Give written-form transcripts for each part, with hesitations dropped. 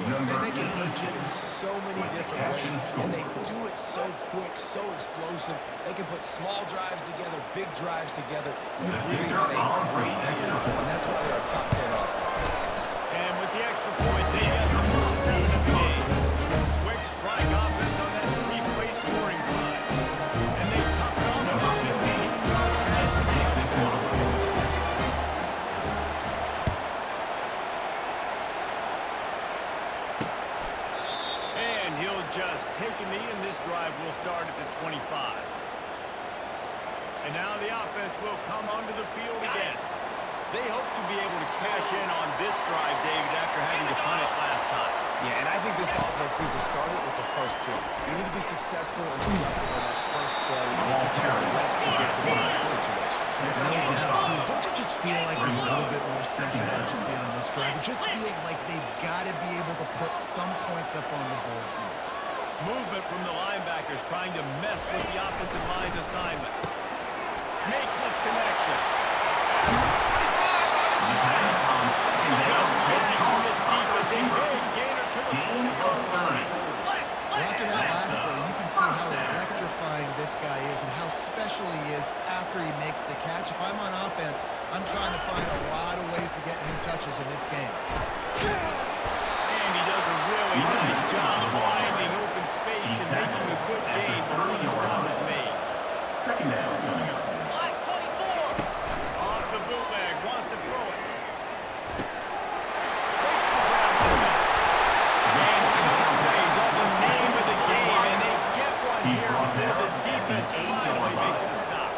good. They can hurt you in so many different ways, and they do it so quick, so explosive. They can put small drives together, big drives together. They really had a great year, and that's why they're a top 10 offense. And with the extra point, they get the first 7 of the game. Quick strike offense on that 3-play scoring drive. And they top it on with a 15-yard passing touchdown. And he'll just take a knee, and this drive will start at the 25. And now the offense will come onto the field again. They hope to be able to cash in on this drive, David, after having to punt it last time. Yeah, and I think this offense needs to start it with the first play. You need to be successful and productive on that first play. You need to get you a less predictable situation. No doubt, too. Don't you just feel like there's a little bit more sense of urgency on this drive? It just feels like they've got to be able to put some points up on the board here. Movement from the linebackers trying to mess with the offensive line's assignment. Makes his connection. Just dashing this defense. A big gainer to the 40-yard line. Well, after that last play, you can see how electrifying this guy is and how special he is after he makes the catch. If I'm on offense, I'm trying to find a lot of ways to get him touches in this game. And he does a really nice job finding open space and making a good gain before the stop is made. Second down coming up. Off the bootleg, wants to throw it. Makes the grab on it. And jump plays are the name of the game, and they get one here before the defense finally makes the stop.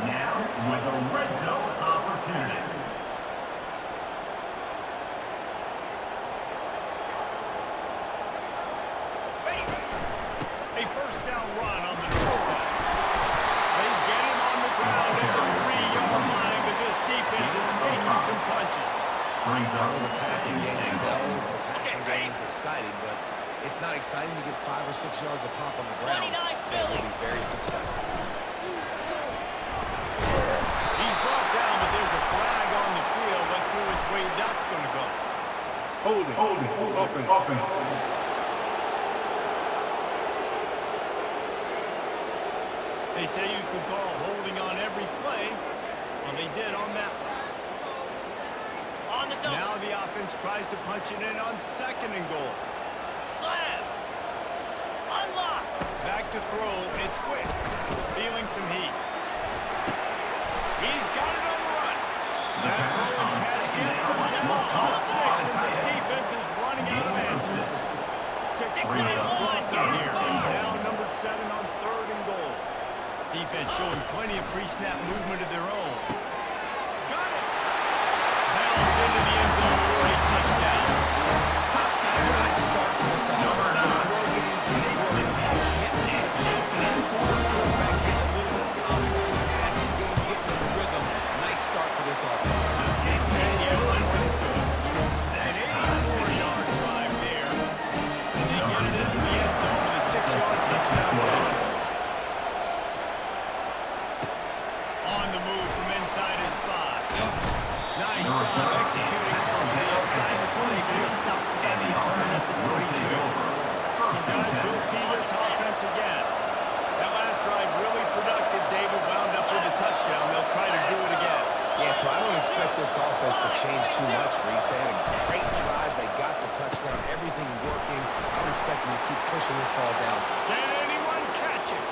Now with a red zone opportunity. A first down run on the doorstep. They get him on the ground at the 3-yard line, but this defense is taking some punches. I know the passing game sells, the passing game is exciting, but it's not exciting to get 5 or 6 yards a pop on the ground. They will be very successful. He's brought down, but there's a flag on the field. Let's see which way that's going to go. Holding, offense. They say you could call holding on every play. Well, they did on that one. Now the offense tries to punch it in on 2nd and goal. Slam! Unlock! Back to throw. It's quick. Feeling some heat. He's got it on the run. That throw and catch gets them down to the 6, and the defense is running out of answers. 6 plays brought them here. Now number 7 on 3rd and goal. Defense showing plenty of pre-snap movement of their own. Got it! Bounds into the end zone for a touchdown. Nice start for this offense. The throw game didn't work. Getting the touchdown. This quarterback getting a little bit of confidence. His passing game getting in the rhythm. Nice start for this offense. And yes, that one is good. An 84-yard drive there. And they get it into the end zone with a 6-yard touchdown pass. On the move from inside his 5. Nice job executing all of the assignments as they get a stop to that return at the 42. So guys, we'll see this offense again. That last drive really productive. David wound up with a touchdown. They'll try to do it again. Yeah, so I don't expect this offense to change too much, Reese. They had a great drive. They got the touchdown. Everything working. I would expect them to keep pushing this ball down. Can anyone catch it?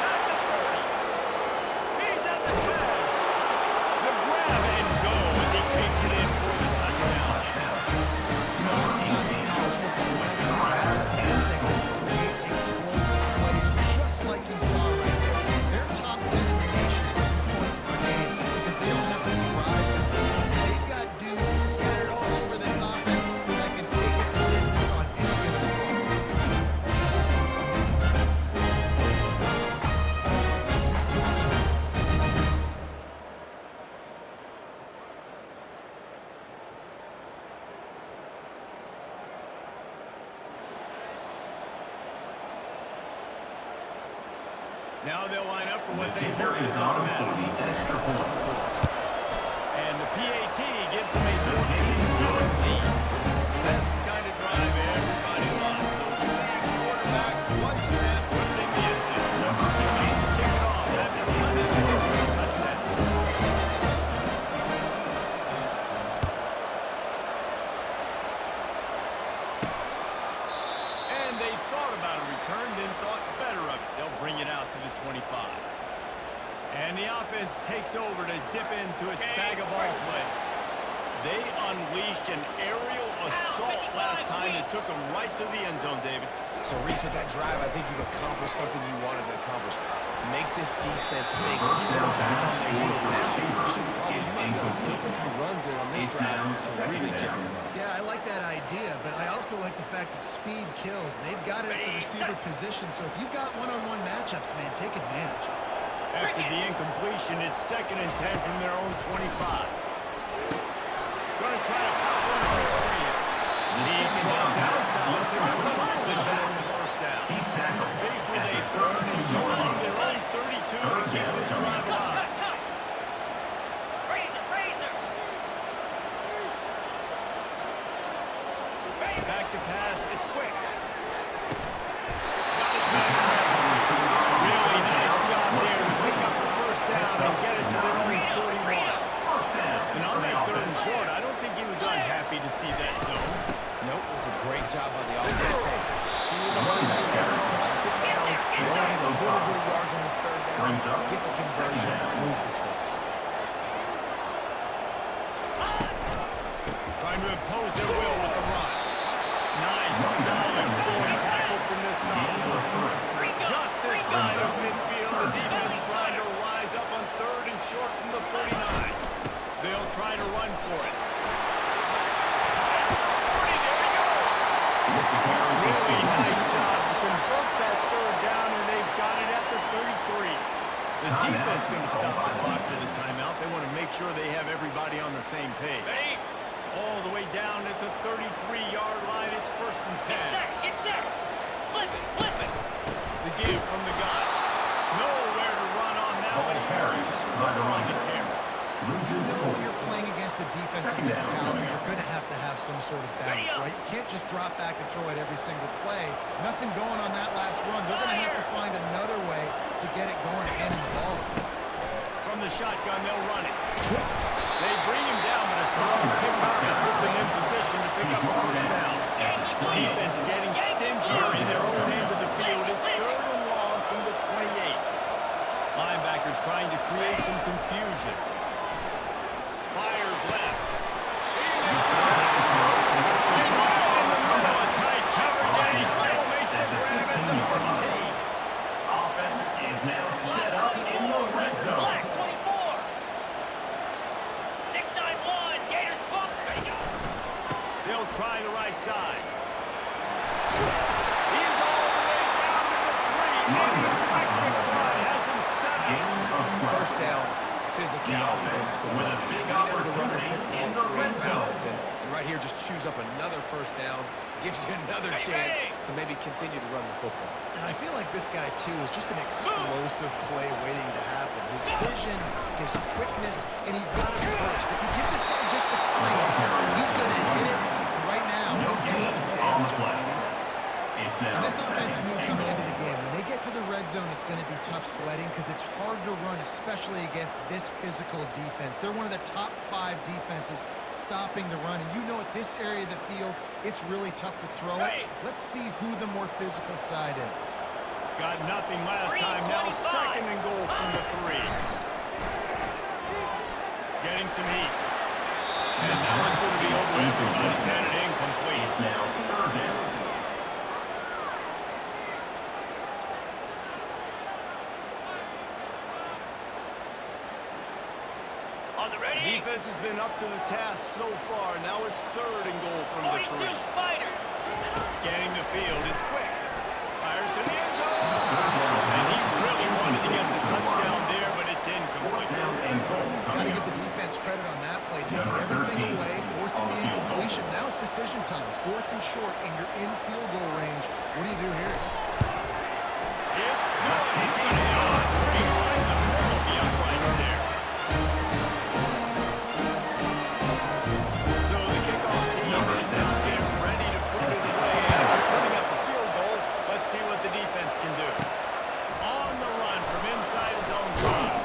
At the 30. He's at the 10. The grab and go as he takes it in for the touchdown. You know, oftentimes in college football, the best offensive players that can create explosive plays, just like you saw right there. They're top 10 in the nation in points per game because they don't have to drive the field. They've got dudes scattered all over this offense that can take it the distance on any given play. Now they'll line up for what they Kicker hope is is on for automatic. the extra point. And the PAT gives them a 14-7 lead. That's the kind of to its bag of ball plays. They unleashed an aerial assault last time that took them right to the end zone, David. So, Reese, with that drive, I think you've accomplished something you wanted to accomplish. Make this defense think, throw back on their heels now. You might be able to slip a few runs in on this drive to really jack them up. Yeah, I like that idea, but I also like the fact that speed kills. They've got it at the receiver position, so if you've got one-on-one matchups, man, take advantage. After the incompletion, it's 2nd and 10 from their own 25. Going to try to pop one on the screen. He's brought down solid. They're going to run the short on the first down. Faced with a 3rd and short from their own 32 to keep this drive alive. Razor. Back to pass. It's quick. Got his man. Really nice job there to pick up the first down and get it to their own 41. And on that 3rd and short, I don't think he was unhappy to see that zone. Nope, it was a great job by the offense. Hey, see the runs in his arrow, sit down, you only need a little bit of yards on this 3rd down, get the conversion, move the sticks. Trying to impose their will with the run. Nice, solid forward tackle from this sophomore. Just this side of midfield, the defense trying to rise up on 3rd and short from the 49. They'll try to run for it. Really nice job to convert that 3rd down, and they've got it at the 33. The defense going to stop the clock with a timeout. They want to make sure they have everybody on the same page. All the way down at the 33-yard line, it's 1st and 10. Get set. Flip it. The give from the guy. Nowhere to run on now, but he loses further on the carry. You know when you're playing against a defense of this caliber, you're going to have some sort of balance, right? You can't just drop back and throw it every single play. Nothing going on that last run. They're going to have to find another way to get it going and hand him the ball. From the shotgun, they'll run it. They bring him down, but a solid pickup to put them in position to pick up a first down. Defense getting stingier in their own end of the field. It's 3rd and long from the 28. Linebackers trying to create some confusion. Fires left. He makes a cut. They run in the middle of tight coverage, and he still makes the grab at the 15. Offense is now set up in the red zone. Black 24. 6-9-1. Gators spook. Ready, go. They'll try the right side. He's all the way down to the 3. And the electric run has him set up. 1st down, physicality wins for them. Being able to run the football, create balance, and right here just choose up another 1st down, gives you another chance to maybe continue to run the football. And I feel like this guy, too, is just an explosive play waiting to happen. His vision, his quickness, and he's got it burst. If you give this guy just a crease, he's going to hit it. Right now, he's doing some damage on this defense. And this offense knew coming into the game, when they get to the red zone, it's going to be tough sledding because it's hard to run, especially against this physical defense. They're one of the top 5 defenses stopping the run. And you know at this area of the field, it's really tough to throw it. Let's see who the more physical side is. Got nothing last time. Now 2nd and goal from the 3. Getting some heat. And now it's going to be over. Everybody's had it incomplete. Now 3rd down. Defense has been up to the task so far. Now it's 3rd and goal from the 3. Spider. Scanning the field. It's quick. Fires to the end zone. And he really wanted to get the touchdown there, but it's incomplete. Got to give the defense credit on that play, taking everything away, forcing the incompletion. Now it's decision time. 4th and short, and you're in field goal range. What do you do here? It's good. He's going to hit a straight line the middle of the uprights there. So the kickoff team is out there ready to put it away after putting up a field goal. Let's see what the defense can do. On the run from inside his own 5.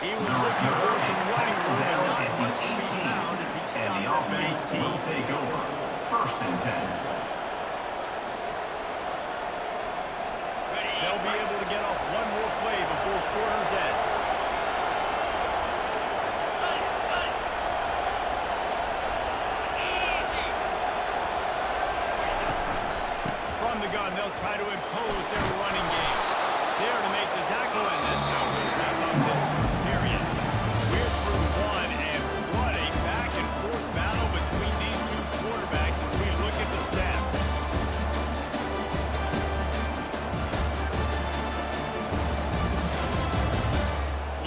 He was looking for some running room and not much to be found as he stopped at the 18. Will take over. 1st and 10. They'll be able to get off one more play before quarter's end. They'll try to impose their running game. There to make the tackle, and that's how we'll wrap up this first period. We're through one, and what a back-and-forth battle between these two quarterbacks as we look at the stats.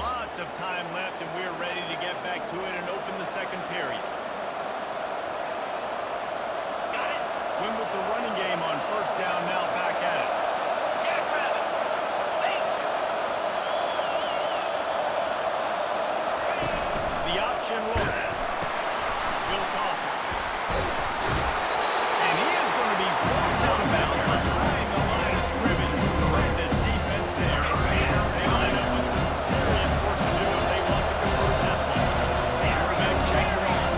Lots of time left, and we're ready to get back to it and open the second period. Win with the running game on first down, now back at it. The option look. He'll toss it. And he is going to be forced out of bounds behind the line of scrimmage to prevent this defense there. They line up with some serious work to do if they want to convert this one. Quarterback check her off.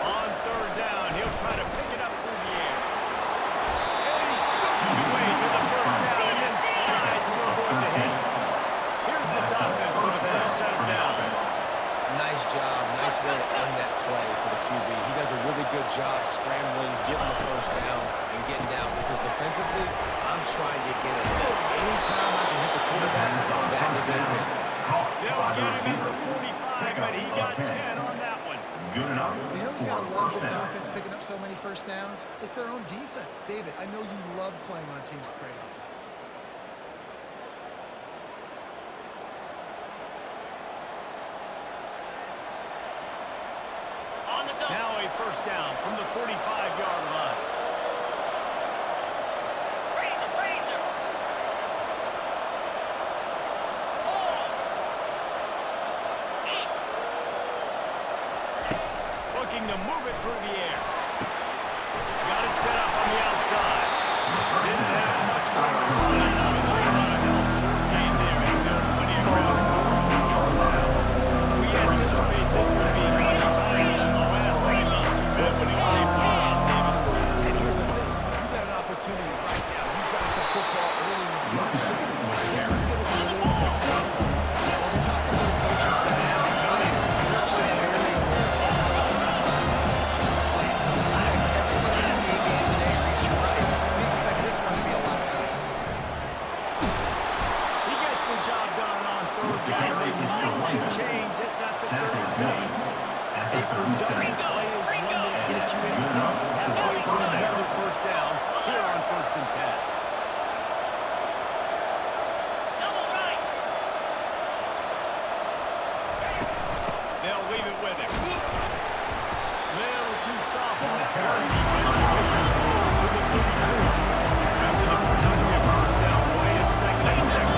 On third down, he'll try to pick it up through the air. And he scoops his way to the first down and then slides to avoid the hit. Here's this offense with a fresh set of downs. Nice job. Nice way to end that play for the QB. He does a really good job scrambling, getting the first down, and getting down. Because defensively, I'm trying to get it. Anytime I can hit the quarterback, that is a win. They'll get him at the 45, but he got 10 on that one. Good enough. You know who's got to love this offense picking up so many first downs? It's their own defense. David, I know you love playing on teams with great offenses. On the double. Now a first down from the 45-yard line. Razor, razor. Ball. 8. Looking to move it through the air. Got it set up on the outside. Didn't have much room to run and not a whole lot of help. Short gain there. It's still plenty of ground to cover for the first down. We anticipate this will be much tighter than the last time these two met when it was a blowout, David. And here's the thing. You got an opportunity right now. You got the football early in this game to show you. This is going to be more of the same. Well, we talked about the coaching staffs and the players. They're all very aware of how the playing. So we expect everybody's game today. Reese, you're right. We expect this one to be a lot tighter. He gets the job done on third down. They move the chains. It's at the 37. A productive play is one that gets you at least halfway to another first down here on 1st and 10. Double right. They'll leave it with him. Little too soft on that run defense. He gets it forward to the 32. After the productive first down play at 2nd and 6.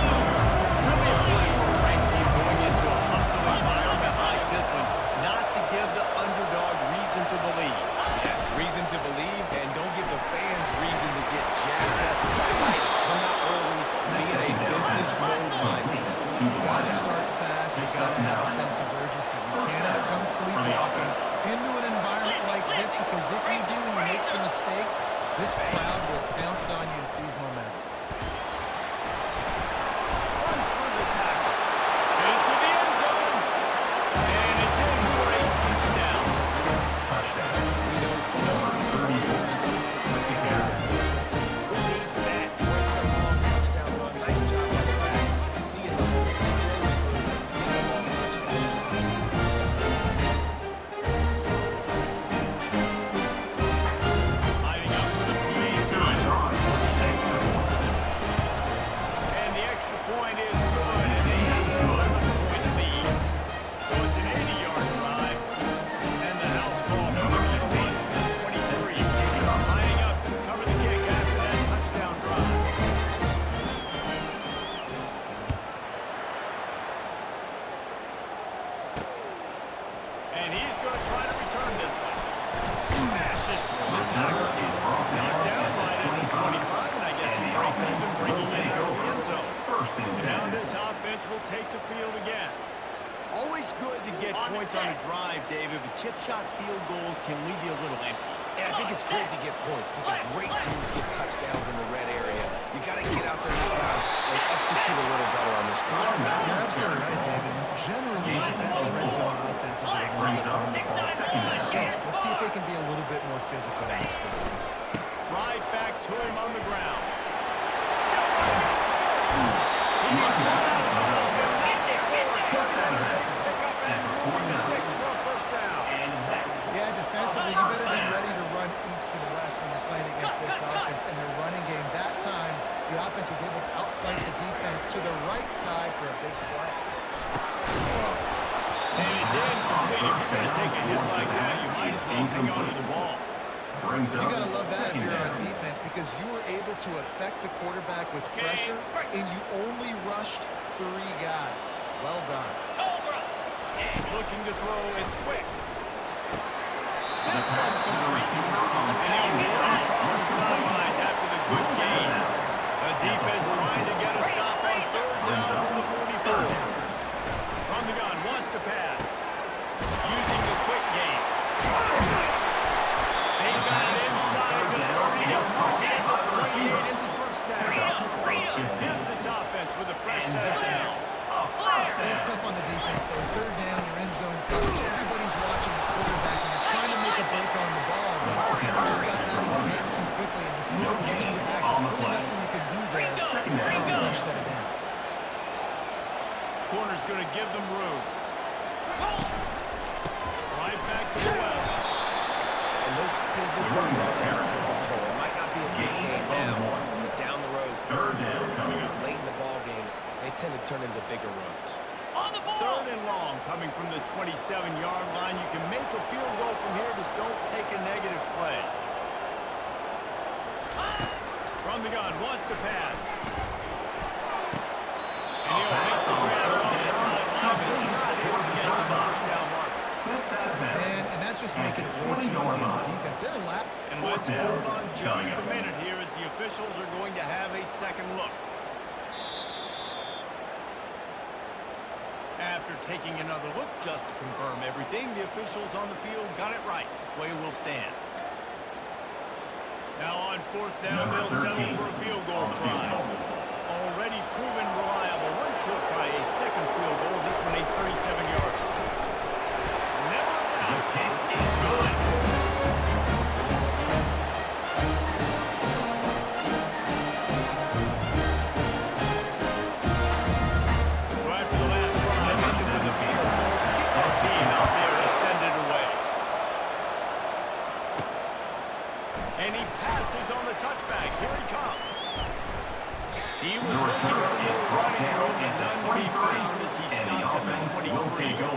Really important for a ranked team going into a hostile environment like this one, not to give the underdog reason to believe. Yes, reason to believe, and don't give the fans reason to get jacked up and excited. Come out early, be in a business mode mindset. You got to start fast. You got to have a sense of urgency. You cannot come sleepwalking into an environment like this, because if you do and you make some mistakes, this crowd will pounce on you and seize momentum. Runs through the tackle. Into the end zone. And it's in for a touchdown. We know from the who needs that? Break the long touchdown run. Nice job by the back. Seeing the whole explode through, getting the long touchdown. Lining up for the PAT. And the extra point is good, and they have an 11-point lead. So it's an 80-yard drive, and the house call comes in a run from the 23. Lining up to cover the kick after that touchdown drive. And he's going to try to return this one. Smashes through the tackle. Knocked down right at the 25, and I guess he breaks even, bringing it out of the end zone. Now this offense will take the field again. Always good to get points on a drive, David, but chip shot field goals can leave you a little empty. And I think it's great to get points, but the great teams get touchdowns in the red area. You got to get out there this time and execute a little better on this drive. You're absolutely right, David. generally, the best red zone offenses are the ones that run the ball. So let's see if they can be a little bit more physical in this game. Right back to him on the ground. Still running. He's run out of bounds, but not before turning on a big pickup and moving the sticks for a first down. Yeah, defensively, you better be ready to run east and west when you're playing against this offense and their running game. That time, the offense was able to outflank the defense to the right side for a big play. And it's incomplete. If you're going to take a hit like that, you might as well hang on to the ball. You got to love that if you're on defense because you were able to affect the quarterback with pressure, and you only rushed 3 guys. Well done. Looking to throw, it's quick. This one's complete. And he'll run across the sidelines after the good game. The defense trying to get a stop on 3rd down from the 44. From the gun, wants to pass. Using the quick game. They've got it inside the 30. They're marking it up 28 into first down. Here's this offense with a fresh set of downs. It's tough on the defense, though. 3rd down, you're in zone coverage. Everybody's watching the quarterback, and you're trying to make a break on the ball, but it just got out of his hands too quickly, and the throw was too accurate. Really nothing you can do there. It's not a fresh set of downs. Corner's going to give them room. Right back to the left. And those physical runs take the toll. It might not be a big game now, but down the road, 3rd, 4th quarter, late in the ball games, they tend to turn into bigger runs. 3rd and long coming from the 27-yard line. You can make a field goal from here. Just don't take a negative play. From the gun, wants to pass. And he'll make the grab off the sideline, but he's not able to get to the first down marker. And that's just making it way too easy on the defense. They're lapping. And let's hold on just a minute here as the officials are going to have a second look. After taking another look just to confirm everything, the officials on the field got it right. The play will stand. Now on 4th down, they'll settle for a field goal try. Already proven reliable. Once he'll try a second field goal, this one a 37-yard. Never out. So after the last drive, ended with a field goal, the kickoff team out there to send it away. And he passes on the touchback. Here he comes. He was looking for more running room, and none to be found as he stopped at the 23. No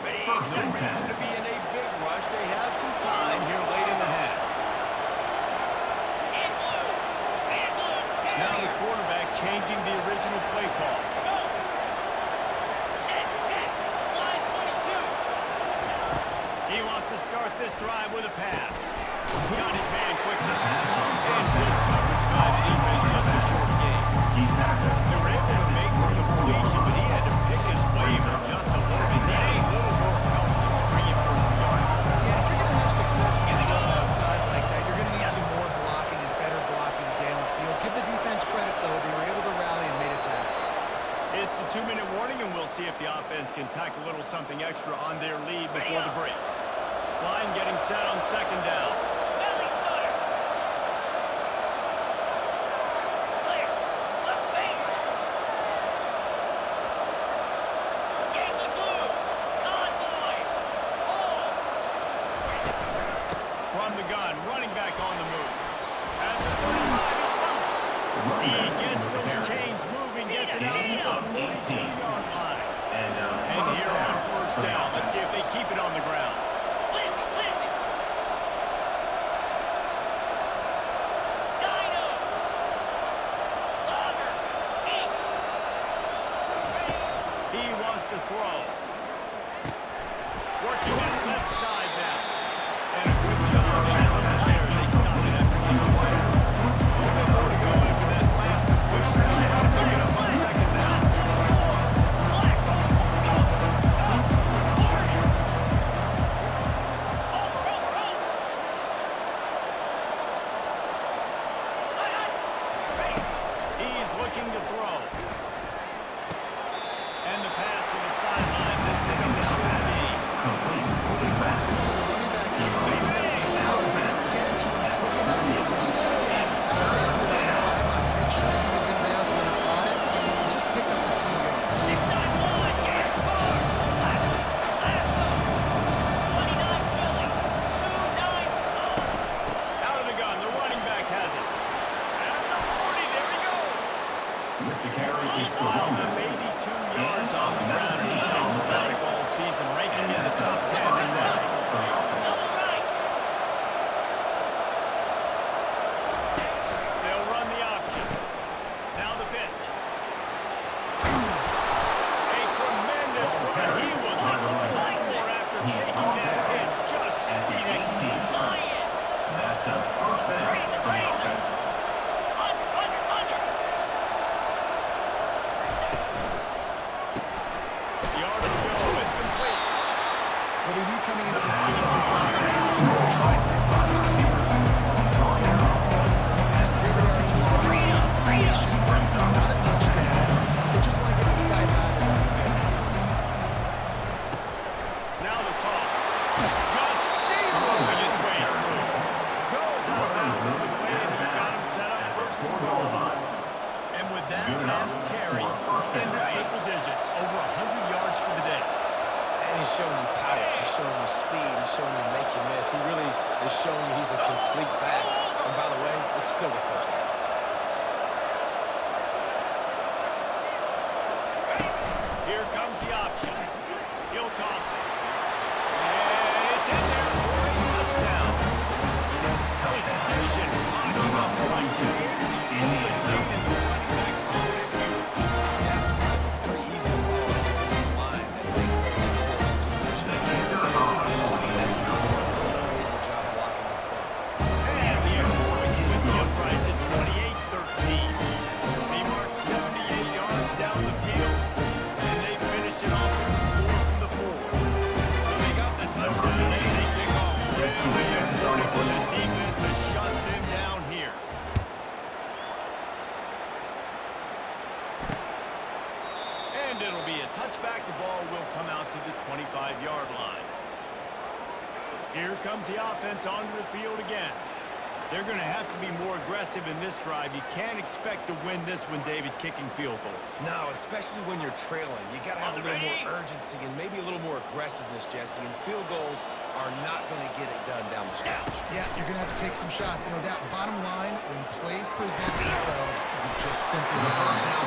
reason to be in a big rush. They have some time here late in the half. Now the quarterback changing the original play call. He wants to start this drive with a pass. Got his man quickly. And good coverage by the defense, just a short game. They were able to make the completion, but he had to pick his way for just a little bit. They need a little more help to spring him for some yards. Yeah, if you're going to have success when you throw it outside like that, you're going to need some more blocking and better blocking downfield. Give the defense credit, though. They were able to rally and made it tackle. It's the 2-minute warning, and we'll see if the offense can tack a little something extra on their lead before the break. Line getting set on 2nd down. From the gun, running back on the move. At the 35, he's loose. He gets those chains moving, gets it out to the 42-yard line. And here on 1st down, let's see if they keep it on the ground. He wants to throw. Working that left side now. And a good job in coverage there. They stop it after just a play. A little bit more to go after that last completion. They try to pick it up on 2nd down. He's looking to throw. And the pass to the sideline. Well, we knew coming into this game, this offense was going to try and get this receiver involved. Get him involved early. So here they are just finding easy completion. It's not a touchdown. They just want to get this guy back in that game. Now the toss. Just steamrolling his way through. Goes out of bounds on the way, and he's got him set up first and goal. And with that last carry, into triple digits, over 100 yards for the day. And he's showing you power. He's showing you speed. He's showing you make you miss. He really is showing you he's a complete back. And by the way, it's still the first half. Here comes the option. He'll toss it. And it's in there for a touchdown. Precision on the right here. It's pretty easy to follow the defensive line that makes those job blocking up front. And the Air Force with the upright at 28-13. They march 78 yards down the field, and they finish it off with a score from the 4. So they got the touchdown, and they kick off. Really important for the defense to shut them down here. And it'll be a touchback. The ball will come out to the 25-yard line. Here comes the offense onto the field again. They're going to have to be more aggressive in this drive. You can't expect to win this one, David, kicking field goals. No, especially when you're trailing. You got to have a little more urgency and maybe a little more aggressiveness, Jesse. And field goals are not going to get it done down the stretch. Yeah, you're going to have to take some shots, no doubt. Bottom line, when plays present themselves, you just simply have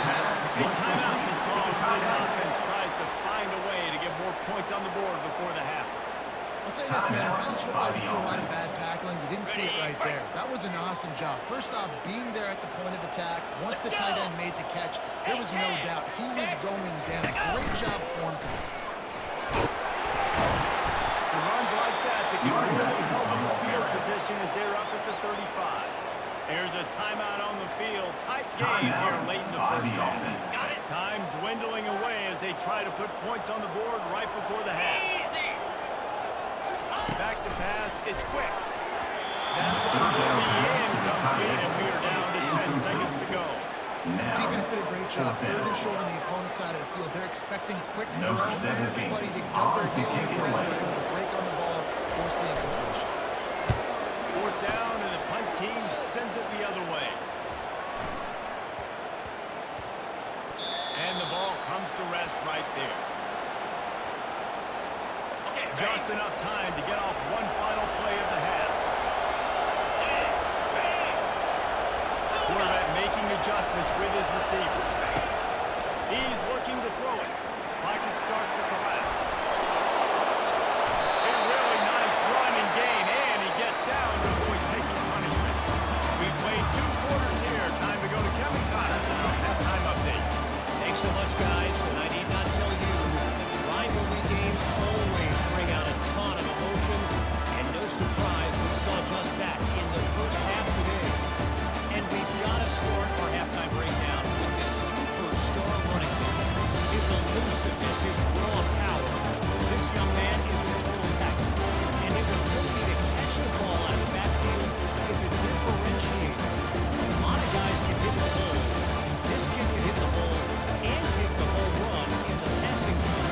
A timeout is called as this offense tries to find a way to get more points on the board before the half. I'll say this, man, in college football, we see a lot of bad tackling. You didn't see it right there. That was an awesome job. First off, being there at the point of attack. Once the tight end made the catch, there was no doubt he was going down. Great job for him to So runs like that can really help in field position as they're up at the 35. There's a timeout on the field. Tight game here late in the first half. Time dwindling away as they try to put points on the board right before the half. Easy. Back to pass. It's quick. That one will be incomplete, and we are down to 10 seconds to go. Defense did a great job. Third and short on the opponent's side of the field. They're expecting quick throw. Everybody to dug their heel on the ground. They're able to break on the ball, force the incompletion. Fourth down, and the punt team sends it the other way. And the ball comes to rest right there. Just enough time to get off one final play of the half. Quarterback making adjustments with his receivers. He's looking to throw it. Pocket starts to collapse. A really nice run and gain, and he gets down to avoid taking punishment. We've played 2 quarters here. Time to go to Kevin Connors and our halftime update. Thanks so much, guys, and I need not tell you, rivalry games always bring out a ton of emotion, and no surprise we saw just that in the first half today. And we've got to start our halftime breakdown with this superstar running back. His elusiveness, his raw power. This young man is a total package, and his ability to catch the ball out of the backfield is a differentiator. A lot of guys can hit the hole. This kid can hit the hole and hit the home run in the passing game.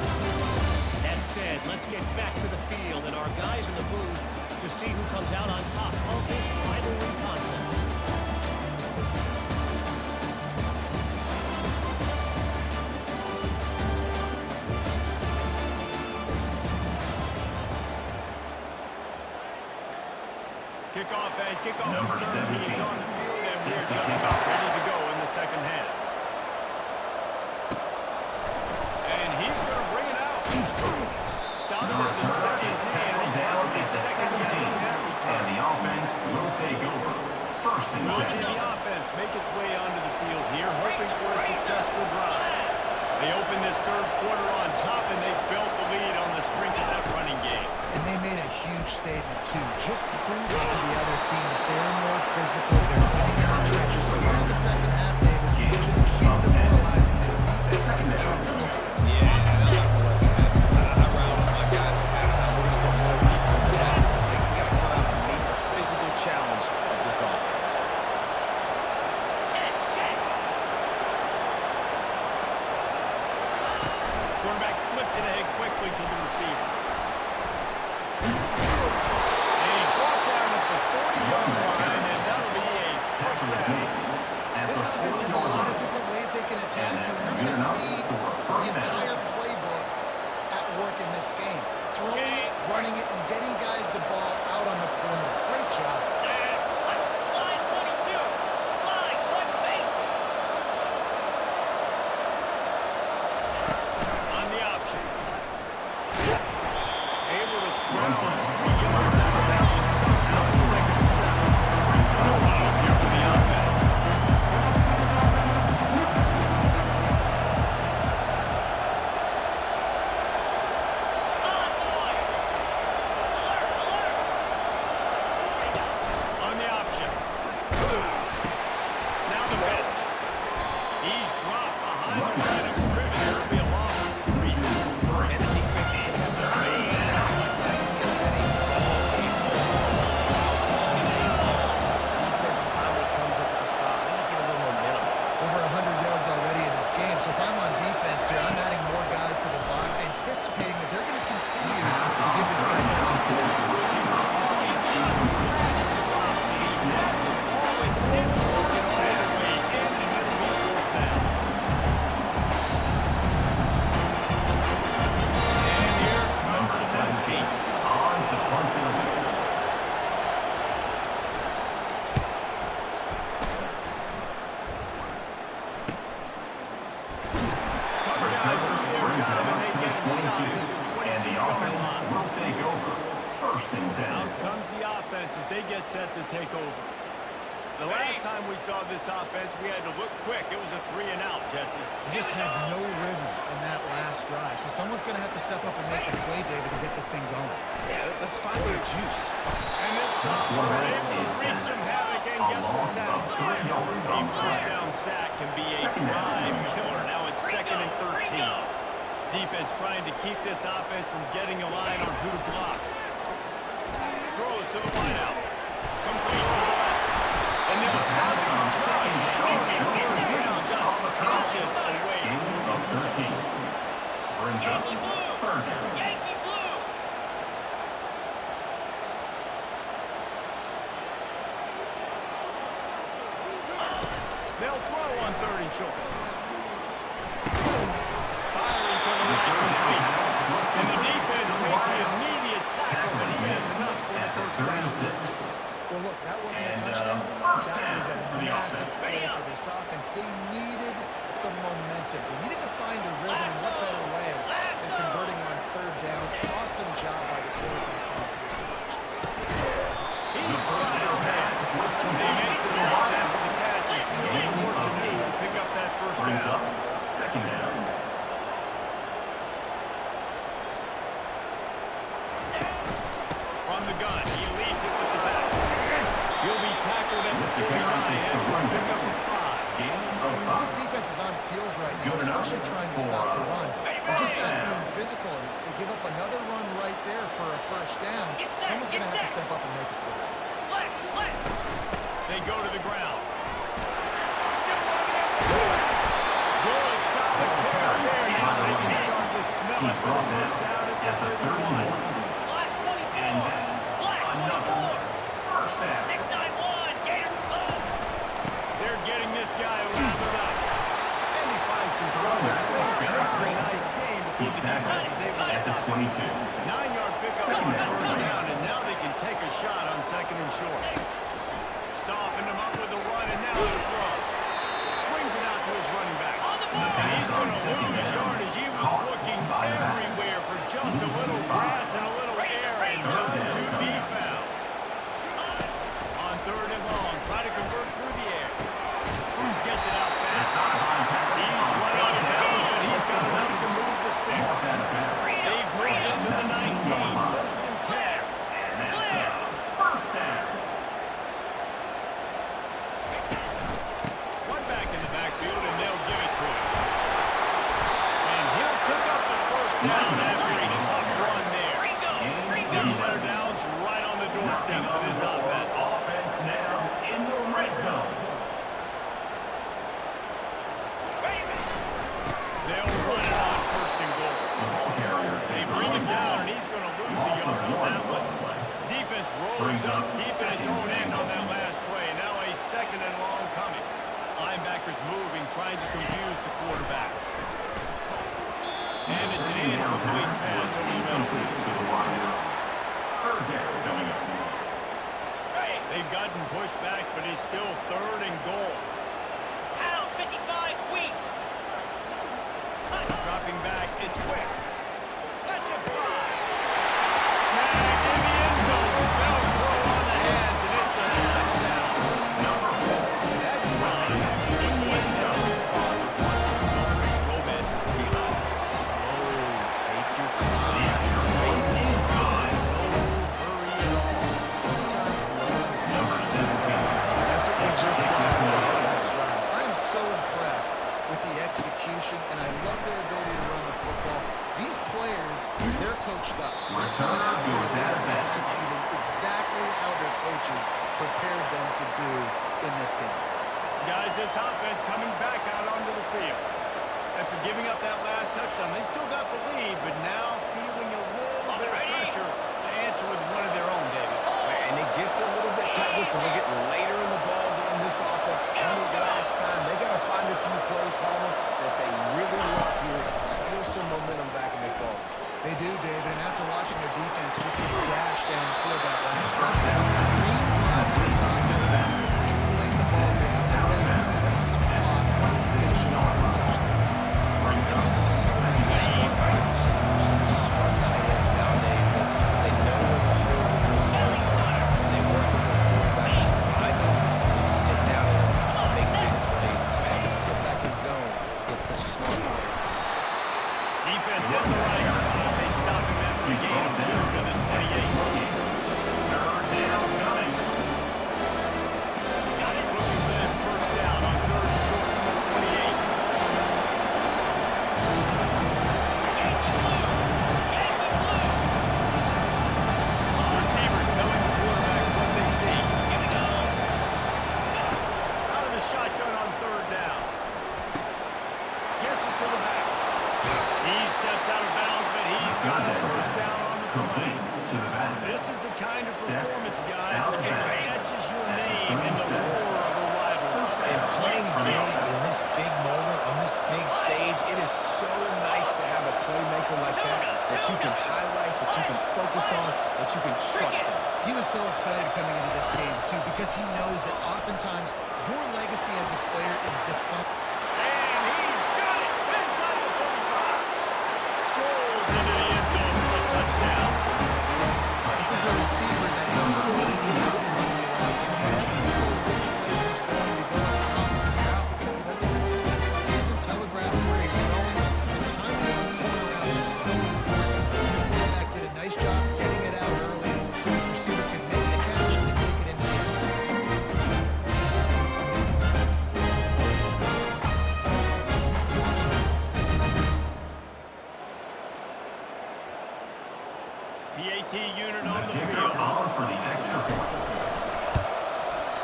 That said, let's get back to the field and our guys in the booth to see who comes out on top of this rivalry contest. Kickoff and kickoff return teams on the field, and we're just about ready to go in the second half. And he's going to bring it out. Stopped at the 17, and he's probably second guessing that return. And the offense will take over. First and We'll see 10. the offense make its way onto the field here, hoping for a successful drive. They open this third quarter on top, and they built the lead on the strength of that running game. And they made a huge statement, too. Just proving to the other team that they're more physical. They're winning in the trenches. So here in the second half, David, just keep demoralizing this defense. Yeah, I like what happened. I routed my guys at halftime. flips it ahead quickly to the receiver. And he's brought down at the 40-yard line, and that'll be a first down. This offense has a lot of different ways they can attack you, and you're going to see the entire playbook at work in this game. Throwing it, running it, and getting guys the ball out on the perimeter. Great job. Slide 22. Slide toward the base. On the option. Able to scrounge 3 yards out of that one somehow in 2nd and 7. No huddle here for the offense. On, boy. Alert, alert. On the option. Now the pitch. He's dropped behind the line of scrimmage. It'll be a loss of 3. And the defense is going to have to play fast like that. He has been a ball game so far. Defense finally comes up with the stop. Maybe get a little momentum. Over 100 yards already in this game. So if I'm on defense here, I'm adding more guys to the box, anticipating that they're going to continue to give this guy touches today. He just dropped it. He had the ball and didn't work it all the way in, and it'll be 4th down. And here comes the punt team. On to punt it away. Cover guys do their job, and they get him stopped at And the the 22-yard offense line. will take over. 1st and 10. Out comes the offense as they get set to take over. The last time we saw this offense, we had to look quick. It was a 3-and-out, Jesse. They just had no rhythm in that last drive. So someone's going to have to step up and make the play, David, to get this thing going. Yeah, let's find some juice. And this sophomore able to wreak some havoc and get the sack. A first down sack can be a drive killer. Now it's 2nd and 13. Defense trying to keep this offense from getting a line on who to block. Throws to the wideout. Complete to the left. And they'll stop him just short of the first down, just inches away from the 13. Brings up Yankee blue. 3rd down. Yankee blue. They'll throw on 3rd and short. Firing to the right, complete. And the defense makes the immediate tackle, but he has enough for the first down. 36. Well, look, that wasn't a touchdown. That was a massive play for this offense. They needed some momentum. They needed to find a rhythm. And what better way than converting on 3rd down? Awesome job by the quarterback. He's got his man. They make the stop after the catch. It's still some work to do to pick up that first Brings down. up 2nd down. From the gun, he leaves it with the back. He'll be tackled at the 39 after a pickup of 5. Gain of 5. This defense is on heels right now, especially trying to stop the run. They're just not being physical. And if they give up another run right there for a first down, someone's going to have to step up and make a play. Flex, flex. They go to the ground. Still running at the point. Good, solid pickup there. Now they can start to smell it with the first down at the 31. Slide 24. And that's Slide another 24. first down. 691. Gators close. They're getting this guy lathered up. And he finds some solid space. Makes a nice game before He's the defense is able to at the stop him. 22. 9-yard pickup on the first down, and now they can take a shot on 2nd and short. Soften him up with the run, and now the throw. Swings it out to his running back. And he's going to lose yardage. He was looking everywhere for just a little grass and a little air, and none to be found. On 3rd and long, try to convert through the air. Gets it out fast. He's right on the bounds, but he's got enough to move the sticks. They've moved it to the 19. 1st and 10. First down. One back in the backfield, and they'll give it to him. And he'll pick up the first down after a tough run up deep in its own end on that last play. Now a second and long coming. Linebackers moving, trying to confuse the quarterback. And it's an incomplete pass over the middle. Third down coming up. They've gotten pushed back, but it's still third and goal. Out 55 weak. Dropping back, it's quick. That's a fly. Snag in the end zone. Fell throw on the hands, and it's a touchdown. That drive was when Jones' father wants his daughter's romances to be like, take your time. No hurry at all. Sometimes love is number 17. That's what we just saw in the last drive. I am so impressed with the execution, and I love their ability to run the football. These players, they're coached up. They're coming out here and they're executing exactly how their coaches prepared them to do in this game. Guys, this offense coming back out onto the field. After giving up that last touchdown, they still got the lead, but now feeling a little bit of pressure to answer with one of their own, David. And it gets a little bit tight. Listen, we're getting later in the ball in this offense. Punted last time. They got to find a few plays, Palmer, that they really love here. Steal some momentum back in this ball. They do, David, and after watching their defense just get dashed down the field that last drive, the main drive for this offense will be to lay the ball down the field, eat up some clock, and finish it off with a touchdown. You see so many smart tight ends nowadays that they know where the holes in those zones are, and they work with their quarterback, and they find them, and they sit down in them and make big plays. It's tough to sit back in zone against such smart players. Defense in the right spot. They stop him after the game 2 to the 28. Third down coming. Looking for that first down on third and short from the 28. Receivers telling the quarterback what they see. Out of the shotgun on third down. Gets it to the back. He steps out of bounds, but he's got a first down on the play. This is the kind of performance, guys, that sort of etches your name in the roar of a rivalry. And playing big in this big moment, on this big stage, it is so nice to have a playmaker like that you can highlight, that you can focus on, that you can trust in. He was so excited coming into this game, too, because he knows that oftentimes your legacy as a player is defined. And he's got it inside the 45. Strolls into the end zone for a touchdown. This is a receiver that is so good at running around. So you never know which way he's going to go at the top of his route because he doesn't telegraph where he's going. The timing on corner routes is so important. The quarterback did a nice job getting it out early so his receiver could make the catch and take it into the end zone. PAT unit on the field. For the extra point.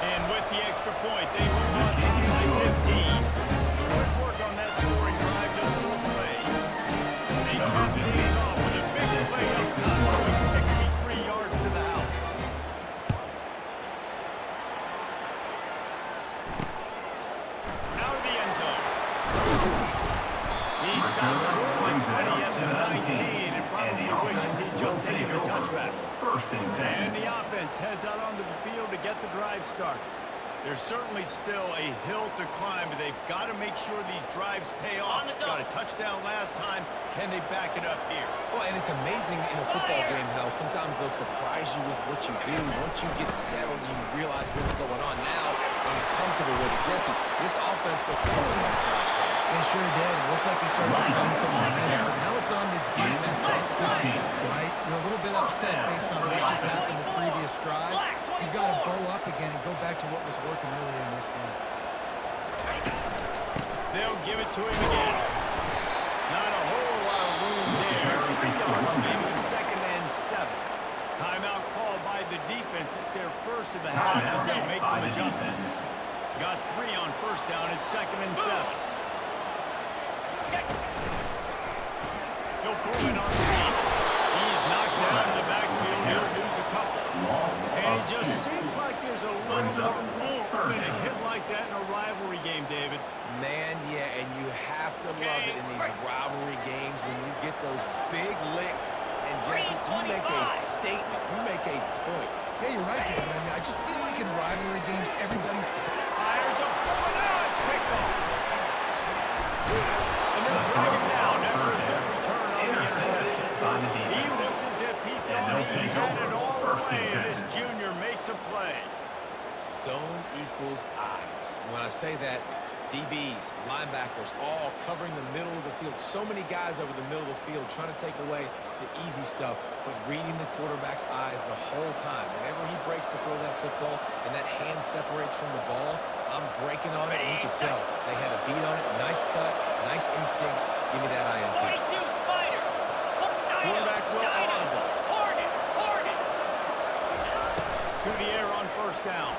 And with the extra point, they move on top by 15. Good work on that scoring drive, just 4 plays. They cap things off with a big play up top, going 63 yards to the house. Out of the end zone. He stopped short like 20 at the 19 and probably wishes he'd just taken the touchback. First and 10. And the offense heads out onto the field to get the drive started. There's certainly still a hill to climb, but they've got to make sure these drives pay off. Got a touchdown last time. Can they back it up here? Well, and it's amazing in a football game how sometimes they'll surprise you with what you do. Once you get settled and you realize what's going on now, I'm comfortable with it. Jesse, this offense looked comfortable. They sure did. It looked like they started to find some momentum. So now it's on this defense to stop it, right? You're a little bit upset based on what just happened the previous drive. You've got to bow up again and go back to what was working earlier in this game. They'll give it to him again. Not a whole lot of room there. 3 yards, maybe second and 7. Timeout called by the defense. It's their first of the half as they'll make some adjustments. Got 3 on first down. It's second and 7. He'll pull it on the feet. He's knocked down in the backfield. He'll lose a couple. And he just get those big licks. And Jesse, you make a statement. You make a point. Yeah, you're right, David. I mean, I just feel like in rivalry games, everybody's... Fires a ball, now it's picked off. And they'll drag him down after a good return on the interception. He looked as if he thought he had it all the way, and this junior makes a play. Zone equals eyes. When I say that, DBs, linebackers, all covering the middle of the field. So many guys over the middle of the field trying to take away the easy stuff, but reading the quarterback's eyes the whole time. Whenever he breaks to throw that football and that hand separates from the ball, I'm breaking on it, and you can tell they had a beat on it. Nice cut, nice instincts. Give me that INT. 22 Spider. Quarterback will audible. Hornet. To the air on first down.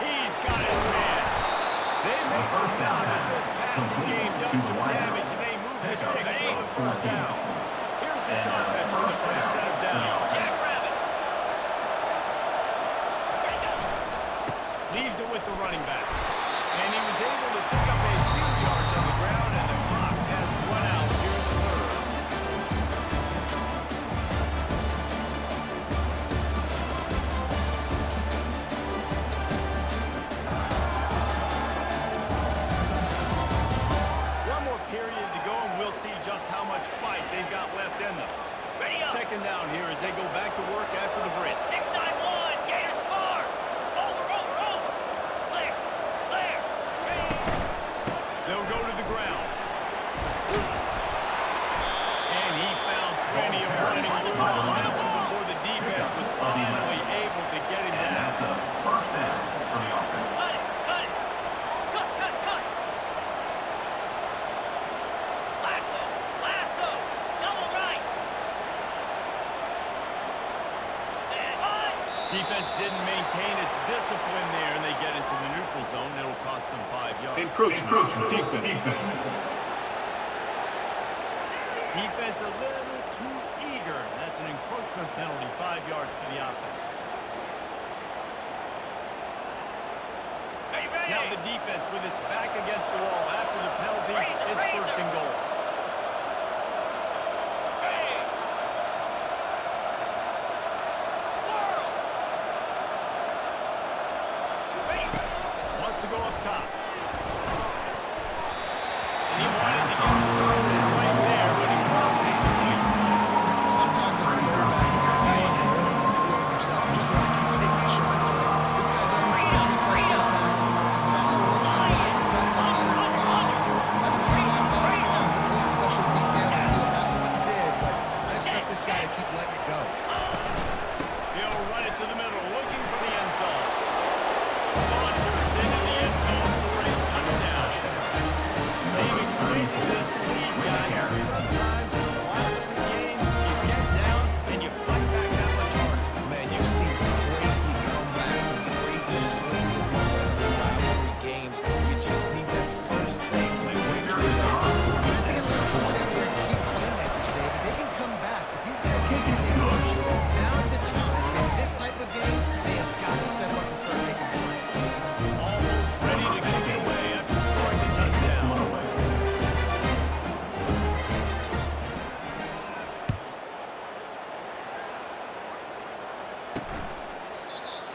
He's got his man. They make the stop, but this passing game does some damage, and they move the sticks with the first down. Here's this offense with the first set of downs. Jackrabbit. Leaves it with the running back. And he was able to pick up a few yards on the ground, and the clock has run out here in the third. One more period to go, and we'll see just how much fight they've got left in them. Ready up. Second down here as they go back to work after the break. 6-9-1. Gators score. Over. Clear. Ready. They'll go to the ground. And he found plenty of running room on that one before the defense was finally able to get him down. That's a first down for the offense. Cut it. Cut. Lasso. Double right. Defense didn't maintain its discipline there, and they get into the neutral zone. That'll cost them 5 yards. Encroachment. Defense. Defense a little too eager. That's an encroachment penalty, 5 yards for the offense. Ready. Now the defense with its back against the wall after the penalty. It's first and goal. Ready. Squirrel. Ready. Wants to go up top. And he wanted to get the score right there, but he calls it complete. Sometimes as a quarterback, when you're feeling more than you're feeling yourself, you just want to keep taking shots, right? This guy's only thrown 3 touchdown passes. Saw a rookie wide, decided to let her fly. Haven't seen a lot of balls fall incomplete, especially deep down the field. That one did, but I expect this guy to keep letting it go. He'll run it to the middle, looking for the end zone. Saunters into the end zone for a touchdown. They've extended this lead, guys. Sometimes in a rivalry game, you get down and you fight back that much harder. Man, you've seen crazy comebacks and crazy swings in rivalry games. You just need that first thing to bring you back. I think if they're put together and keep playmakers, David, they can come back, but these guys need to take ownership. Now's the time. In this type of game, they have got to step up and start making plays. Almost ready to kick it away after scoring the touchdown.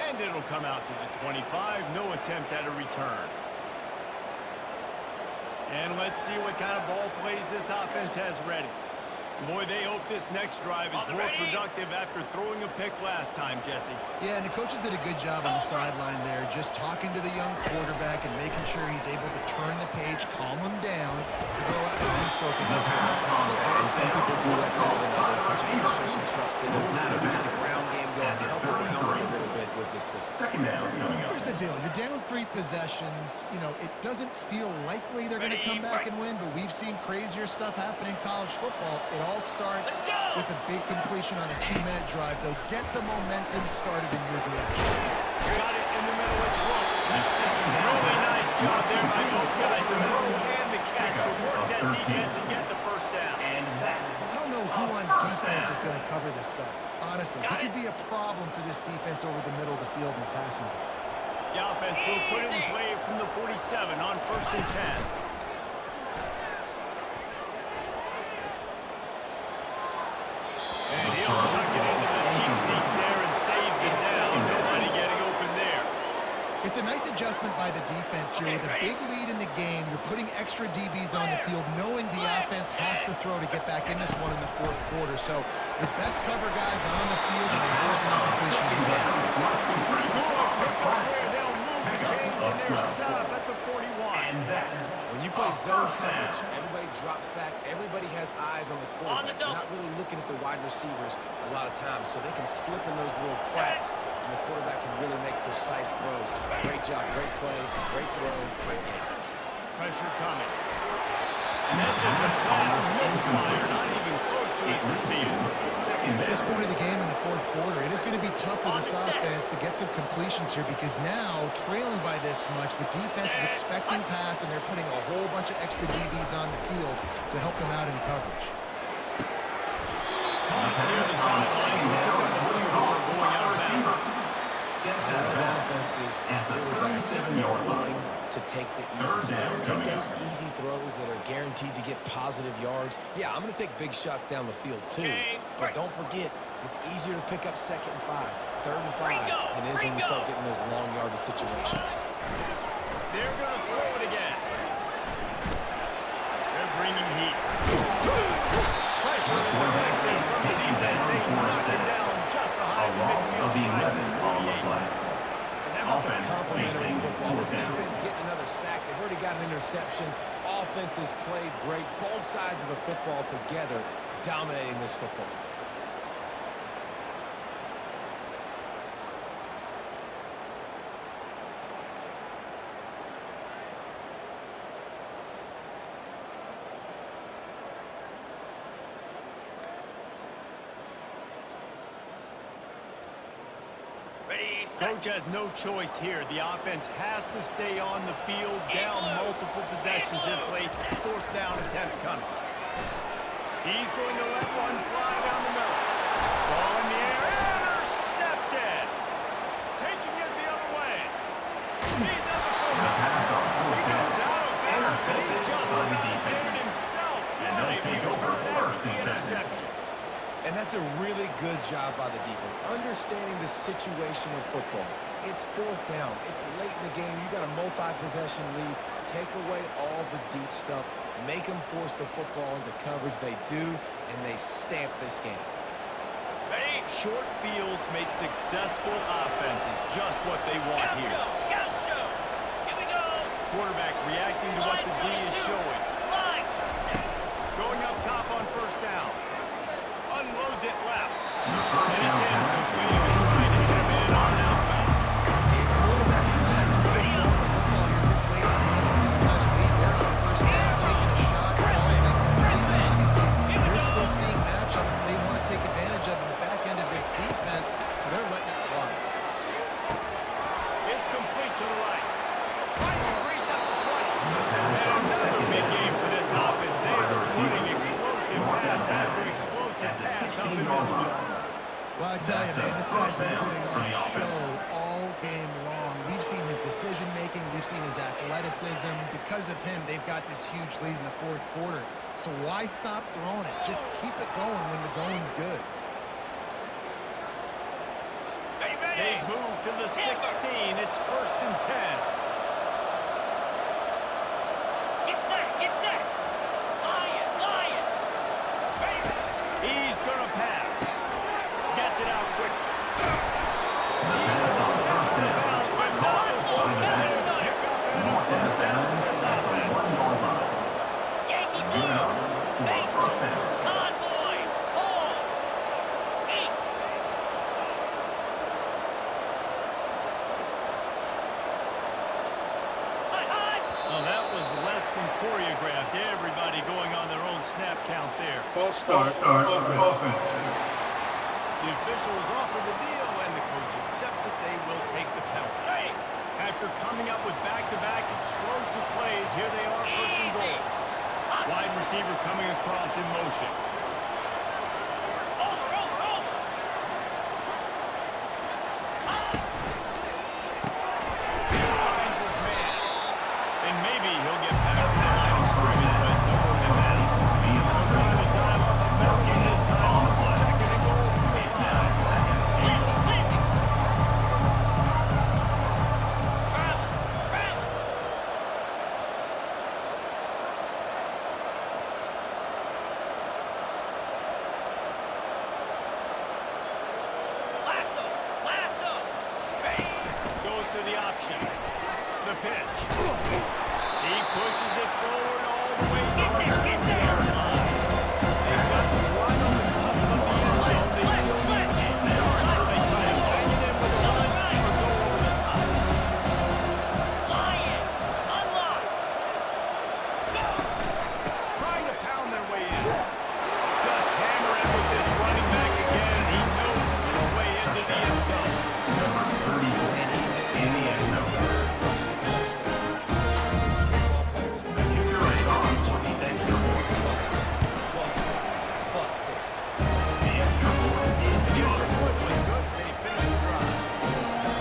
And it'll come out to the 25. No attempt at a return. And let's see what kind of ball plays this offense has ready. Boy, they hope this next drive is more productive after throwing a pick last time, Jesse. Yeah, and the coaches did a good job on the sideline there, just talking to the young quarterback and making sure he's able to turn the page, calm him down, to go out and refocus this one. And some people do that better than others, but you need to show some trust in them. Maybe get the ground game going, help around them a little bit with this system. Second down coming up. Here's the deal. You're down 3 possessions. You know, it doesn't feel likely they're going to come back and win, but we've seen crazier stuff happen in college football. It all starts with a big completion on a 2-minute drive. They'll get the momentum started in your direction. Got it in the middle. It's Roach. Really nice job there by both guys to throw and the catch to work that defense and get the first down. I don't know who on defense is going to cover this guy. Honestly, he could be a problem for this defense over the middle of the field in the passing game. The offense will put it in play from the 47 on 1st and 10. It's a nice adjustment by the defense here. With a big lead in the game, you're putting extra DBs on the field, knowing the offense has to throw to get back in this one in the fourth quarter. So your best cover guys on the field, and they force an incompletion to the They'll move the chains, and they're set up at the 41. When you play zone coverage, everybody drops back. Everybody has eyes on the quarterback. You're not really looking at the wide receivers a lot of times, so they can slip in those little cracks, and the quarterback can really make precise throws. Great job, great play, great throw, great game. Pressure coming. And that's just a flat misfire, not even close to his receiver. At this point of the game in the fourth quarter, it is going to be tough for this offense to get some completions here, because now, trailing by this much, the defense is expecting pass, and they're putting a whole bunch of extra DBs on the field to help them out in coverage. Near the sideline, going out of bounds. Offenses and quarterbacks are willing to take the easy stuff. Take those easy throws that are guaranteed to get positive yards. Yeah, I'm going to take big shots down the field too. But don't forget, it's easier to pick up 2nd and 5, 3rd and 5 than it is when you start getting those long yardage situations. They're going to throw it again. They're bringing heat. Pressure is effective from the defense. They knock it down just behind the midfield line. How about the complementary football? This defense getting another sack. They've already got an interception. Offense has played great. Both sides of the football together dominating this football game. Coach has no choice here. The offense has to stay on the field, down multiple possessions this late. 4th down attempt coming. He's going to let one fly down the middle. Ball in the air, intercepted. Taking it the other way. He's at the 40. He goes out of bounds, but he just about did it himself. What a return after the interception. And that's a really good job by the defense, understanding the situation of football. It's 4th down. It's late in the game. You got a multi-possession lead. Take away all the deep stuff. Make them force the football into coverage. They do, and they stamp this game. Ready? Short fields make successful offenses just what they want here. Gaucho. Here we go. Quarterback reacting to what the D is showing. Slide. Going up top on 1st down. Unloads it left. And it's incomplete. He was trying to hit him in on outbound. A little bit surprising so far in the football here this late in the game. Just kind of lead there on 1st down, taking a shot, falls incomplete. But obviously, they're still seeing matchups that they want to take advantage of in the back end of this defense, so they're letting it fly. It's complete to the right. Right to Grease at the 20. And another big game for this offense. They are putting explosive pass after explosive pass up in this one. Well, I tell you, man, this guy's been putting on a show all game long. We've seen his decision-making. We've seen his athleticism. Because of him, they've got this huge lead in the 4th quarter. So why stop throwing it? Just keep it going when the going's good. They've moved to the 16. It's 1st and 10. Get set. Get set. Lion. He's going to pass. Gets it out quickly. He was stuck on the bounds, but not before the pass. Pick up and a 1st down for this offense. Yankee blue. Bases. Convoy. Hall. 8. Well, that was less than choreographed. Everybody going on their own snap count there. False start, offense. The officials offer the deal, and the coach accepts it. They will take the penalty. After coming up with back-to-back explosive plays, here they are, 1st and goal. Wide receiver coming across in motion. Over. He finds his man. And maybe he'll get back to the line of scrimmage, but no more than that. They'll try to dial up the penalty this time on 2nd and goal from the 5. Listen. Try pitch. He pushes it forward all the way to the 2-yard line. They've got the run on the cusp of the end zone. They still need 2 yards where they try to bang it in with a run or go over the top. Lion, unlock. Trying to pound their way in. Just hammer it with this running back again. He noses his way into the end zone. Number 34 in the end zone. The kicker is on for the extra point. Plus six. The extra point is The good. extra point was good as they finished the drive.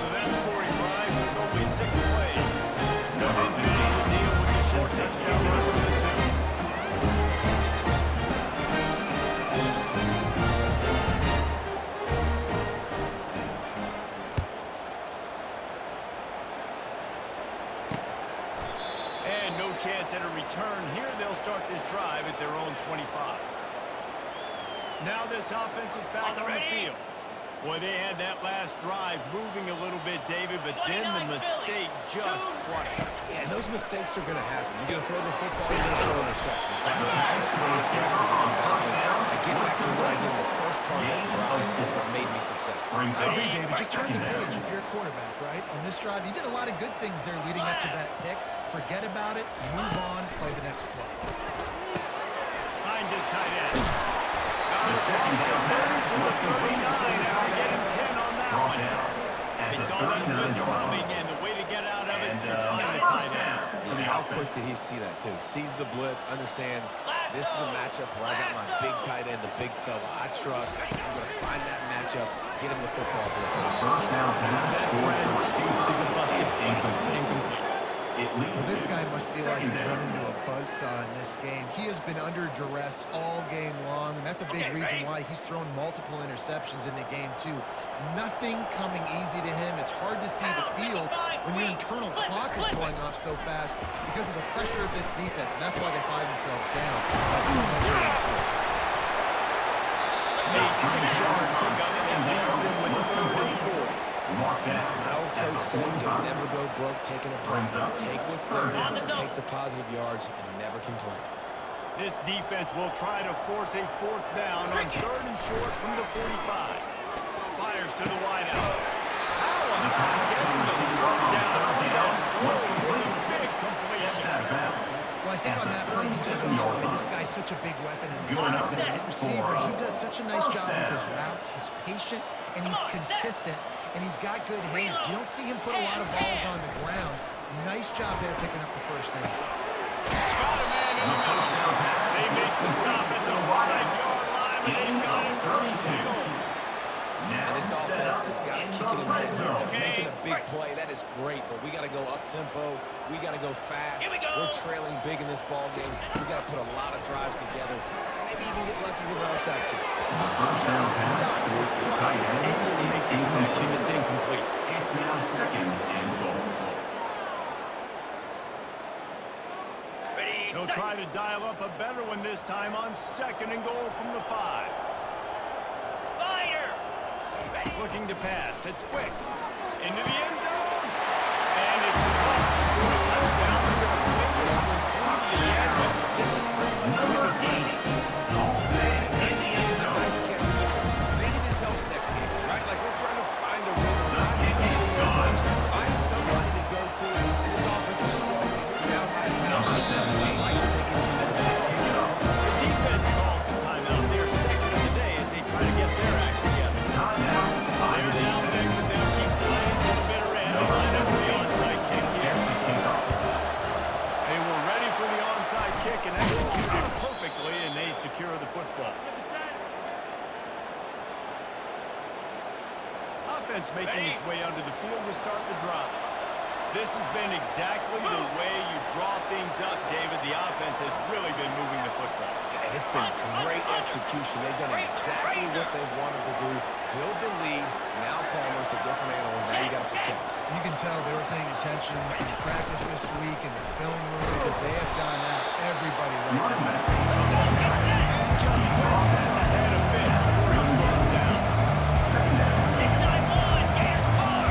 So that scoring drive took only 6 plays. Number And finished the deal with the short touchdown run for the 2. And no chance at a return here. They'll start this drive at their own 25. Now this offense is back on the field. Boy, they had that last drive moving a little bit, David, but then the mistake just crushed them. Yeah, those mistakes are going to happen. You're going to throw the football, you're going to throw interceptions. But I stay aggressive with this offense. I get back to what I did in the first part of that drive that made me successful. I agree, David. Just turn the page if you're a quarterback, right? On this drive, you did a lot of good things there leading up to that pick. Forget about it, move on, play the next play. Hines is tight end. Now across the 30 to the 39 after getting 10 on that one. They saw that blitz coming, and the way to get out of it is find the tight end. And how quick did he see that, too? Sees the blitz, understands this is a matchup where I got my big tight end, the big fella I trust. I'm going to find that matchup, get him the football for the first time. First down pass That, for the friends, receiver. is a busted play. Incomplete. Incomplete. It leaves Well, this guy must feel like he's second run down. into a buzzsaw in this game. He has been under duress all game long, and that's a big reason why he's thrown multiple interceptions in the game, too. Nothing coming easy to him. It's hard to see the field when your internal clock is going off so fast because of the pressure of this defense, and that's why they find themselves down by so much. A 6-yard pickup and leaves him with 3rd and 4. Mark that. My old coach said you'll never go broke taking a profit. Take what's there, take the positive yards, and never complain. This defense will try to force a 4th down on 3rd and short from the 45. Fires to the wideout. How about getting the 4th down on that throw for the big completion? Well, I think on that play you saw, I mean, this guy's such a big weapon in this offense. At receiver, he does such a nice job with his routes. He's patient, and he's consistent, and he's got good hands. You don't see him put a lot of balls on the ground. Nice job there picking up the first down. Got a man in the middle. They make the stop at the 5-yard line, but they've got it first and goal. And this offense has got to kick it in high gear. Making a big play, that is great, but we got to go up-tempo. We got to go fast. We're trailing big in this ball game. We got to put a lot of drives together. Maybe even get lucky with an onside kick. First down pass towards the tight end. Able to make the connection. It's incomplete. It's now 2nd and goal. Ready, They'll set. try to dial up a better one this time on 2nd and goal from the 5. Spider. Ready. Looking to pass. It's quick. Into the end zone. And it's caught for a touchdown. They're going to play this one through to the end, but this is pretty much Number 80. All day in the end zone. Nice catch. Listen, maybe this helps next game, right? Like we're trying to find a rhythm, find something to watch, find somebody to go to. And this offense is strong. Down by a Number 7. I like that they continue to fight. The defense calls the timeout. They're 2nd of the day as they try to get their act together. Timeout by They're the down big, but they'll keep playing to the bitter end and line up for the onside kick here. They were ready for the onside kick and executed perfectly, and they secure the football. Offense making its way onto the field to start the drive. This has been exactly the way you draw things up, David. The offense has really been moving the football. And it's been great execution. They've done exactly what they've wanted to do. Build the lead. Now Palmer's a different animal. Now you got to protect him. You can tell they were paying attention in practice this week in the film room because they have gone at everybody right now. Just wedged that ahead a bit before he's brought down. 691, Gators far.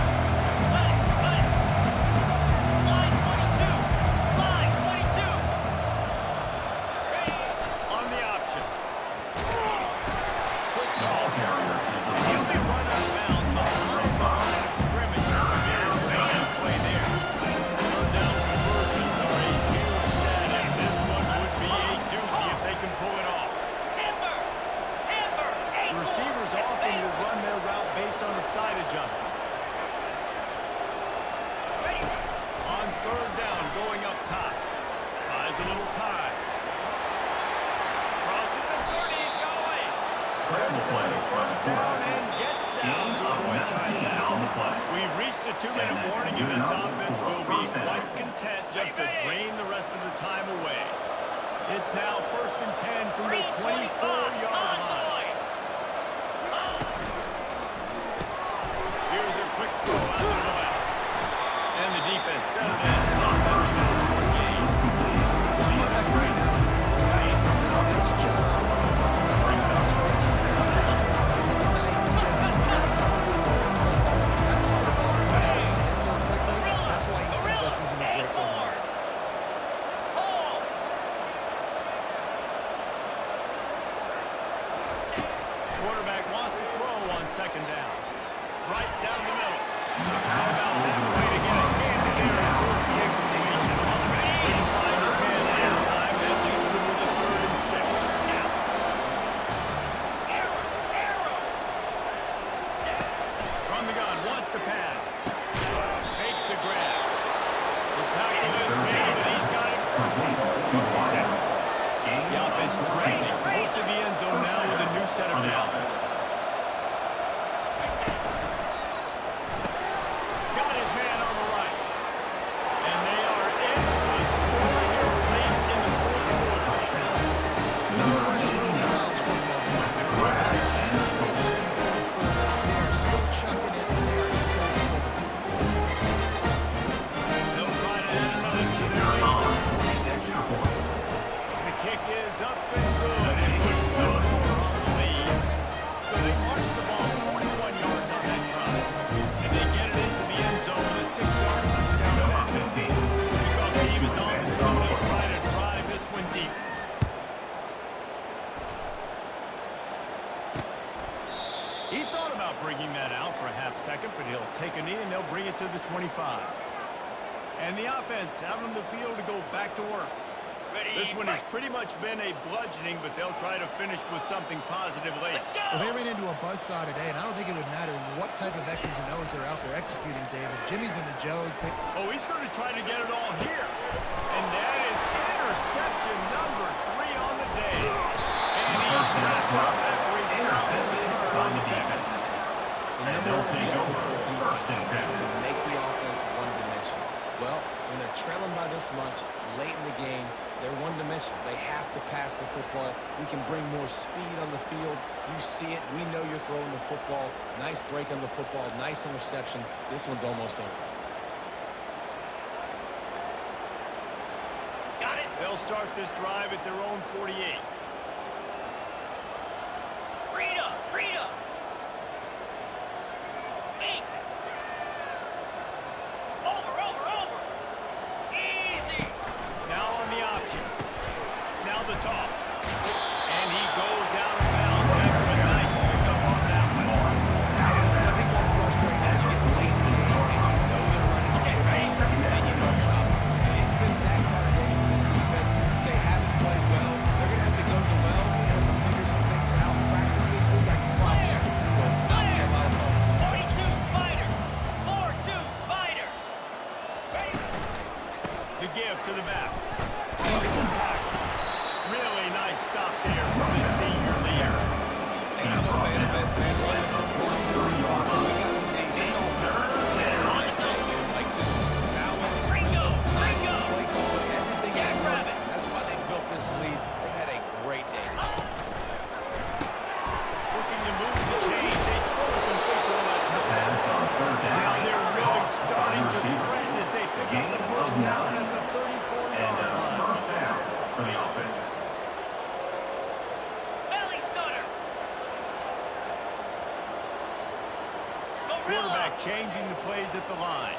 Cut it. Slide Receivers often will run their route based on a side adjustment. On third down, going up top. Buys a little time. Crosses the 30, he's got away. Scramble play. First down and gets down. Gain of 19 on the play. We've reached the 2-minute warning, and this offense will be quite content just to drain the rest of the time away. It's now 1st and 10 from the 24-yard line. Here's a quick throw out to the left. And the defense settled in to stop that short gain. The quarterback right now is doing a nice job. That's why the ball's coming out of his hands so quickly. That's why he seems like he's in a great rhythm. Quarterback wants to throw on 2nd down. Right down the middle. How about that way to get a hand in there and force the incompletion? Didn't find his man last time. That leaves him with a 3rd and 6. From the gun, wants to pass. Makes the grab. The tackle is made, but he's got it first and goal from the 6. The offense threatening. Close to the end zone now with a new set of downs. Got his man on the right. And they are in for the score here late in the 4th quarter. There's no question in college football. They are still chucking it, and they are still scoring. They'll try to add another to their lead. The kick is up and good. And put one more on the lead. So they march the ball 41 yards on that drive. And they get it into the end zone with a 6-yard touchdown pass. Because he was on the throw, they'll try to drive this one deep. He thought about bringing that out for a half second, but he'll take a knee and they'll bring it to the 25. And the offense out on the field to go back to work. This one has pretty much been a bludgeoning, but they'll try to finish with something positive late. Well, they ran into a buzzsaw today, and I don't think it would matter what type of X's and O's they're out there executing, David. Jimmy's and the Joes. Oh, he's going to try to get it all here. And that is interception number 3 on the day. And he's wrapped up after a solid return on the defense. The number one objective for the defense is to make the offense one-dimensional. Well, when they're trailing by this much late in the game, they're one-dimensional. They have to pass the football. We can bring more speed on the field. You see it. We know you're throwing the football. Nice break on the football. Nice interception. This one's almost over. Got it. They'll start this drive at their own 48. Rita. Mink. Over. Easy. Now on the option. Now the toss. And he goes out of bounds after a nice pickup on that one. There's nothing more frustrating than you get late in the game and you know they're running the football and you don't stop them. It's been that kind of day for this defense. They haven't played well. They're going to have to go to the well. They're going to have to figure some things out. Practice this week. I can promise you. Will not be a lot of fun with these guys. 42 Spider. 4-2 Spider. The give to the back. Really nice stop there from the senior leader. And I'm a fan of this, man. Run the football. We got the name. This offense is playing nice day, man. Like just balance, Ringo. play calling, everything is perfect. That's why they built this lead. They've had a great day. Looking to move the chains. They throw it complete to the left. Now they're really starting to threaten as they pick up the first down at the 34-yard line. First down for the offense. Belly stunner. Quarterback changing the plays at the line.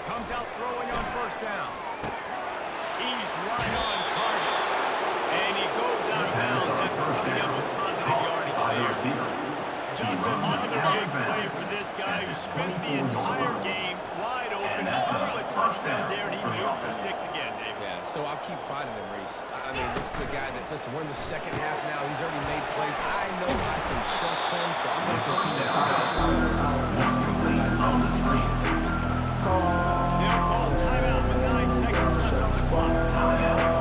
Comes out throwing on first down. He's right on target. And he goes out of bounds after coming up with positive yardage there. Just another big play for this guy who spent the entire game wide open been a couple of touchdowns there, and he moves the sticks again, David. Yeah, so I'll keep finding him, Reese. I mean, this is a guy that, listen, we're in the second half now. He's already made plays. I know I can trust him, so I'm going to continue to feature him in this offense because I know he can take big plays. They'll call timeout with 9 seconds left on the clock.